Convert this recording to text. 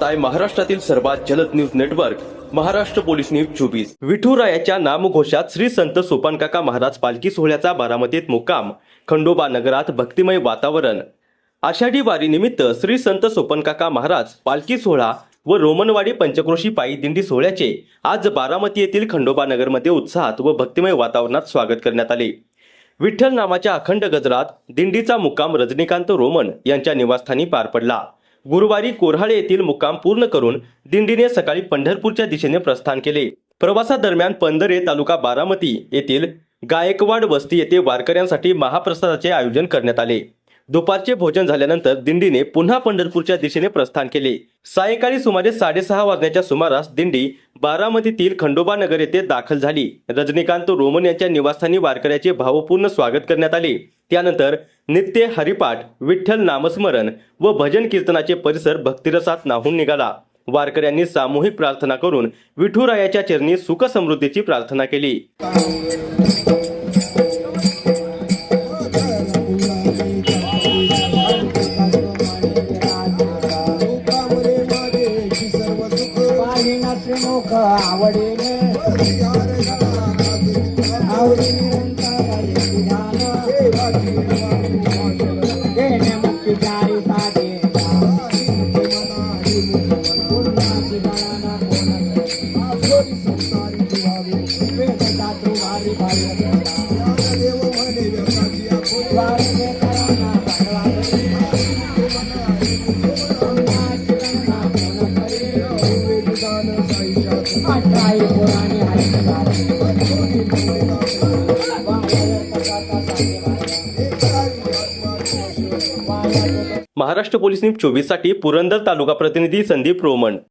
पाहताय महाराष्ट्रातील सर्वात जलद news network Maharashtra police news 24। विठुरायाच्या नामघोषात श्री संत सोपानकाका महाराज पालखी सोहळ्याचा बारामतीत मुक्काम। खंडोबा नगरात भक्तिमय वातावरण। आषाढी वारी निमित्त श्री संत सोपानकाका महाराज पालखी सोहळा व रोमनवाडी पंचक्रोशी पायी दिंडी सोहळ्याचे आज बारामती येथील खंडोबा नगरमध्ये उत्साहात व भक्तिमय वातावरणात स्वागत करण्यात आले। विठ्ठल नामाच्या अखंड गजरात दिंडीचा मुक्काम रजनीकांत रोमन यांच्या निवासस्थानी पार पडला। गुरुवारी कोऱ्हाळे येथील मुक्काम पूर्ण करून दिंडीने सकाळी पंढरपूरच्या दिशेने प्रस्थान केले। प्रवासादरम्यान पंधरे तालुका बारामती येथील गायकवाड वस्ती येथे वारकऱ्यांसाठी महाप्रसादाचे आयोजन करण्यात आले। दुपारचे भोजन झाल्यानंतर दिंडीने पुन्हा पंढरपूरच्या दिशेने प्रस्थान केले। सायंकाळी सुमारे 6:30 वाजण्याच्या सुमारास दिंडी बारामतीतील खंडोबा नगर येथे दाखल झाली। रजनीकांत रोमन यांच्या निवासस्थानी वारकऱ्याचे भावपूर्ण स्वागत करण्यात आले। त्यानंतर नित्य हरिपाठ, विठ्ठल नामस्मरण व भजन कीर्तनाचे परिसर भक्तिरसात न्हाऊन निघाला। वारकऱ्यांनी सामूहिक प्रार्थना करून विठुरायाच्या चरणी सुख समृद्धीची प्रार्थना केली। महाराष्ट्र पोलीस न्यूज 24 साठी पुरंदर तालुका प्रतिनिधी संदीप रोमन।